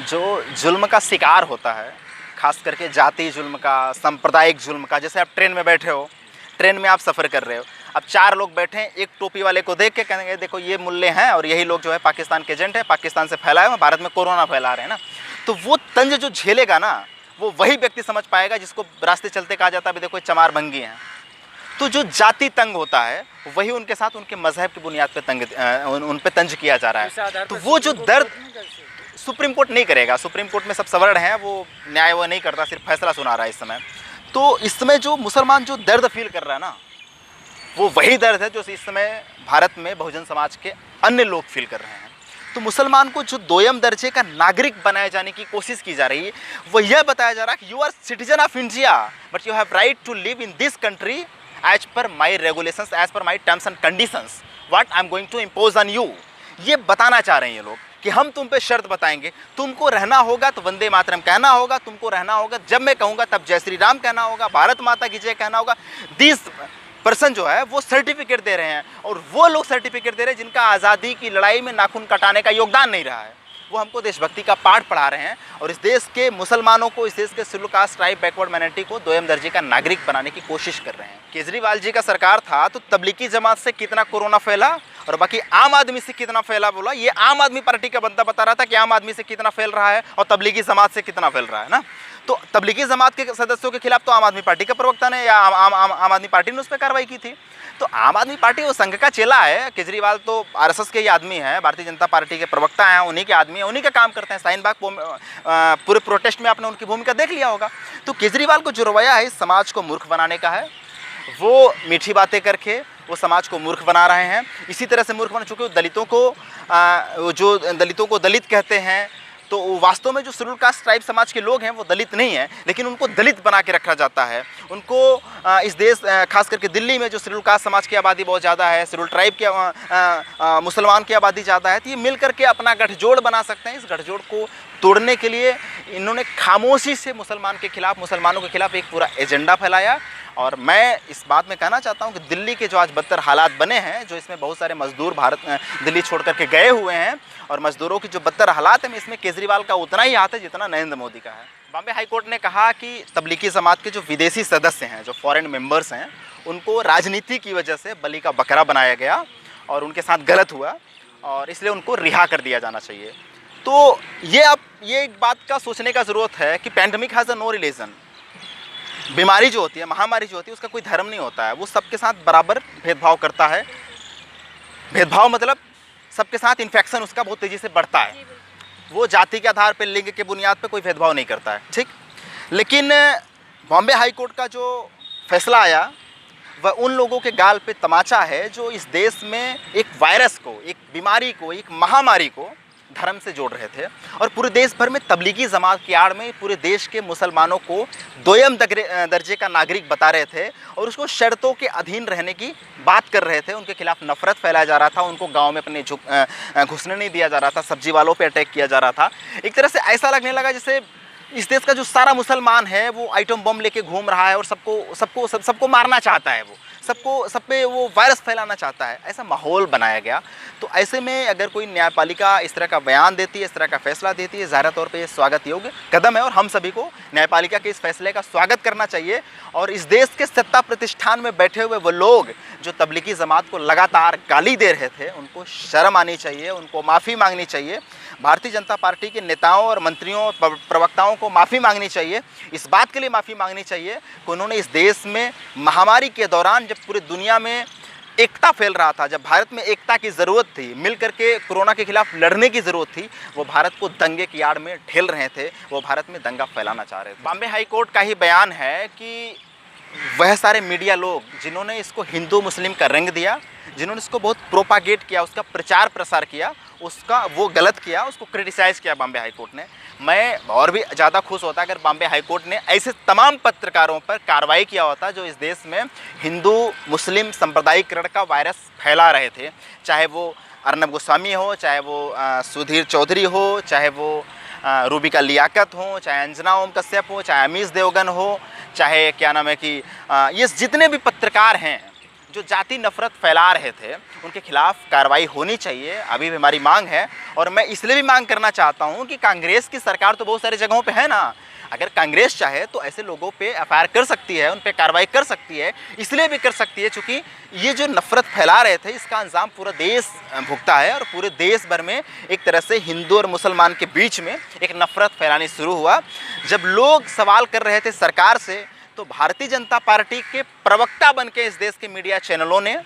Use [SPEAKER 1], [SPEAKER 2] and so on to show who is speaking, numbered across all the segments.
[SPEAKER 1] जो जुल्म का शिकार होता है, खास करके जाति जुल्म का, सांप्रदायिक जुल्म का। जैसे आप ट्रेन में बैठे हो, ट्रेन में आप सफ़र कर रहे हो, अब 4 लोग बैठे हैं, एक टोपी वाले को देख के कहेंगे देखो ये मूल्य हैं और यही लोग जो है पाकिस्तान के एजेंट है, पाकिस्तान से फैलाए हुए भारत में कोरोना फैला रहे हैं ना। तो वो तंज जो झेलेगा ना, वो वही व्यक्ति समझ पाएगा जिसको रास्ते चलते कहा जाता है देखो चमार भंगी हैं। तो जो जाति तंग होता है वही उनके साथ उनके मजहब की बुनियाद पे तंग उन पे तंज किया जा रहा है। तो वो जो दर्द सुप्रीम कोर्ट नहीं करेगा, सुप्रीम कोर्ट में सब सवर्ण हैं, वो न्याय वो नहीं करता, सिर्फ फैसला सुना रहा है इस समय। तो इस समय जो मुसलमान जो दर्द फील कर रहा है ना, वो वही दर्द है जो इस समय भारत में बहुजन समाज के अन्य लोग फील कर रहे हैं। तो मुसलमान को जो दोयम दर्जे का नागरिक बनाए जाने की कोशिश की जा रही है, वो यह बताया जा रहा है कि you are citizen of India but you have right to live in this country as per my regulations, as per my terms and conditions, what I am going to impose on you. ये बताना चाह रहे हैं ये लोग कि हम तुम पे शर्त बताएंगे, तुमको रहना होगा तो वंदे मातरम कहना होगा, तुमको रहना होगा जब मैं कहूँगा तब जय श्री राम कहना होगा, भारत माता की जय कहना होगा। 20 पर्सन जो है वो सर्टिफिकेट दे रहे हैं, और वो लोग सर्टिफिकेट दे रहे हैं जिनका आज़ादी की लड़ाई में नाखून कटाने का योगदान नहीं रहा है। वो हमको देशभक्ति का पाठ पढ़ा रहे हैं और इस देश के मुसलमानों को, इस देश के schedule caste, tribe, backward minority को दोयम दर्जे का नागरिक बनाने की कोशिश कर रहे हैं। केजरीवाल जी का सरकार था तो तबलीगी जमात से कितना कोरोना फैला और बाकी आम आदमी से कितना फैला, बोला ये आम आदमी पार्टी का बंदा बता रहा था कि आम आदमी से कितना फैल रहा है और तबलीगी जमात से कितना फैल रहा है ना। तो तबलीगी जमात के सदस्यों के खिलाफ तो आम आदमी पार्टी के प्रवक्ता ने या आम आदमी पार्टी ने उस पर कार्रवाई की थी। तो आम आदमी पार्टी वो संघ का चेला है, केजरीवाल तो आरएसएस के ही आदमी है, भारतीय जनता पार्टी के प्रवक्ता हैं, उन्हीं के आदमी हैं, उन्हीं का काम करते हैं। शाहीन बाग पूरे प्रोटेस्ट में आपने उनकी भूमिका देख लिया होगा। तो केजरीवाल को जो रवैया है इस समाज को मूर्ख बनाने का है, वो मीठी बातें करके वो समाज को मूर्ख बना रहे हैं। इसी तरह से मूर्ख बना चुके दलितों को दलित कहते हैं, तो वास्तव में जो शेड्यूल कास्ट ट्राइब समाज के लोग हैं वो दलित नहीं है, लेकिन उनको दलित बना के रखा जाता है। उनको इस देश, खास करके दिल्ली में जो शेड्यूल कास्ट समाज की आबादी बहुत ज़्यादा है, शेड्यूल ट्राइब की मुसलमान की आबादी ज़्यादा है, तो ये मिल करके अपना गठजोड़ बना सकते हैं। इस गठजोड़ को तोड़ने के लिए इन्होंने खामोशी से मुसलमानों के खिलाफ एक पूरा एजेंडा फैलाया। और मैं इस बात में कहना चाहता हूं कि दिल्ली के जो आज बदतर हालात बने हैं, जो इसमें बहुत सारे मजदूर दिल्ली छोड़ करके गए हुए हैं, और मजदूरों की जो बदतर हालात है, इसमें केजरीवाल का उतना ही हाथ है जितना नरेंद्र मोदी का है। बॉम्बे हाई कोर्ट ने कहा कि तबलीगी जमात के जो विदेशी सदस्य हैं, जो फॉरेन मेंबर्स हैं, उनको राजनीति की वजह से बलि का बकरा बनाया गया और उनके साथ गलत हुआ, और इसलिए उनको रिहा कर दिया जाना चाहिए। तो ये एक बात का सोचने का ज़रूरत है कि pandemic has a no religion. बीमारी जो होती है, महामारी जो होती है, उसका कोई धर्म नहीं होता है, वो सबके साथ बराबर भेदभाव करता है। भेदभाव मतलब सबके साथ इन्फेक्शन उसका बहुत तेज़ी से बढ़ता है। वो जाति के आधार पर, लिंग के बुनियाद पर कोई भेदभाव नहीं करता है, ठीक। लेकिन बॉम्बे हाई कोर्ट का जो फैसला आया वह उन लोगों के गाल पे तमाचा है जो इस देश में एक वायरस को, एक बीमारी को, एक महामारी को धर्म से जोड़ रहे थे, और पूरे देश भर में तबलीगी जमात की आड़ में पूरे देश के मुसलमानों को दोयम दर्जे का नागरिक बता रहे थे, और उसको शर्तों के अधीन रहने की बात कर रहे थे। उनके खिलाफ नफरत फैलाया जा रहा था, उनको गांव में अपने घुसने नहीं दिया जा रहा था, सब्जी वालों पे अटैक किया जा रहा था। एक तरह से ऐसा लगने लगा जैसे इस देश का जो सारा मुसलमान है वो आइटम बम लेके घूम रहा है और सबको मारना चाहता है, वो सब पे वो वायरस फैलाना चाहता है। ऐसा माहौल बनाया गया। तो ऐसे में अगर कोई न्यायपालिका इस तरह का बयान देती है, इस तरह का फैसला देती है, ज़ाहिर तौर पे ये स्वागत योग्य कदम है, और हम सभी को न्यायपालिका के इस फैसले का स्वागत करना चाहिए। और इस देश के सत्ता प्रतिष्ठान में बैठे हुए वो लोग जो तबलीगी जमात को लगातार गाली दे रहे थे, उनको शर्म आनी चाहिए, उनको माफ़ी मांगनी चाहिए। भारतीय जनता पार्टी के नेताओं और मंत्रियों, प्रवक्ताओं को माफ़ी मांगनी चाहिए। इस बात के लिए माफ़ी मांगनी चाहिए कि उन्होंने इस देश में महामारी के दौरान, जब पूरी दुनिया में एकता फैल रहा था, जब भारत में एकता की ज़रूरत थी, मिल करके कोरोना के खिलाफ लड़ने की ज़रूरत थी, वो भारत को दंगे की आड़ में ठेल रहे थे, वो भारत में दंगा फैलाना चाह रहे थे। बॉम्बे हाई कोर्ट का ही बयान है कि वह सारे मीडिया लोग जिन्होंने इसको हिंदू मुस्लिम का रंग दिया, जिन्होंने इसको बहुत प्रोपागेट किया, उसका प्रचार प्रसार किया, उसका वो गलत किया, उसको क्रिटिसाइज़ किया बॉम्बे हाई कोर्ट ने। मैं और भी ज़्यादा खुश होता अगर बॉम्बे हाई कोर्ट ने ऐसे तमाम पत्रकारों पर कार्रवाई किया होता जो इस देश में हिंदू मुस्लिम सांप्रदायिकरण का वायरस फैला रहे थे। चाहे वो अर्नब गोस्वामी हो, चाहे वो सुधीर चौधरी हो, चाहे वो रूबिका लियाकत हो, चाहे अंजना ओम कश्यप हो, चाहे अमीश देवगन हो, चाहे क्या नाम है कि ये जितने भी पत्रकार हैं जो जाति नफरत फैला रहे थे उनके खिलाफ कार्रवाई होनी चाहिए, अभी भी हमारी मांग है। और मैं इसलिए भी मांग करना चाहता हूं कि कांग्रेस की सरकार तो बहुत सारी जगहों पे है ना, अगर कांग्रेस चाहे तो ऐसे लोगों पे एफआईआर कर सकती है, उन पे कार्रवाई कर सकती है। इसलिए भी कर सकती है क्योंकि ये जो नफरत फैला रहे थे इसका अंजाम पूरा देश भुगता है और पूरे देश भर में एक तरह से हिंदू और मुसलमान के बीच में एक नफरत फैलानी शुरू हुआ। जब लोग सवाल कर रहे थे सरकार से तो भारतीय जनता पार्टी के प्रवक्ता बन के इस देश के मीडिया चैनलों ने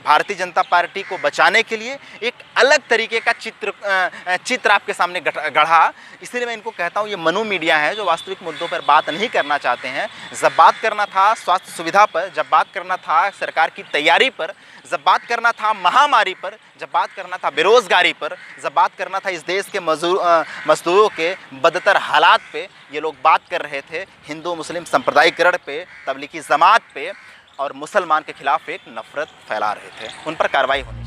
[SPEAKER 1] भारतीय जनता पार्टी को बचाने के लिए एक अलग तरीके का चित्र आपके सामने गढ़ा। इसलिए मैं इनको कहता हूँ ये मनु मीडिया है जो वास्तविक मुद्दों पर बात नहीं करना चाहते हैं। जब बात करना था स्वास्थ्य सुविधा पर, जब बात करना था सरकार की तैयारी पर, जब बात करना था महामारी पर, जब बात करना था बेरोजगारी पर, जब बात करना था इस देश के मजदूरों के बदतर हालात पे, ये लोग बात कर रहे थे हिंदू मुस्लिम सांप्रदायिकरण पे, तबलीगी जमात पे और मुसलमान के खिलाफ एक नफरत फैला रहे थे। उन पर कार्रवाई होनी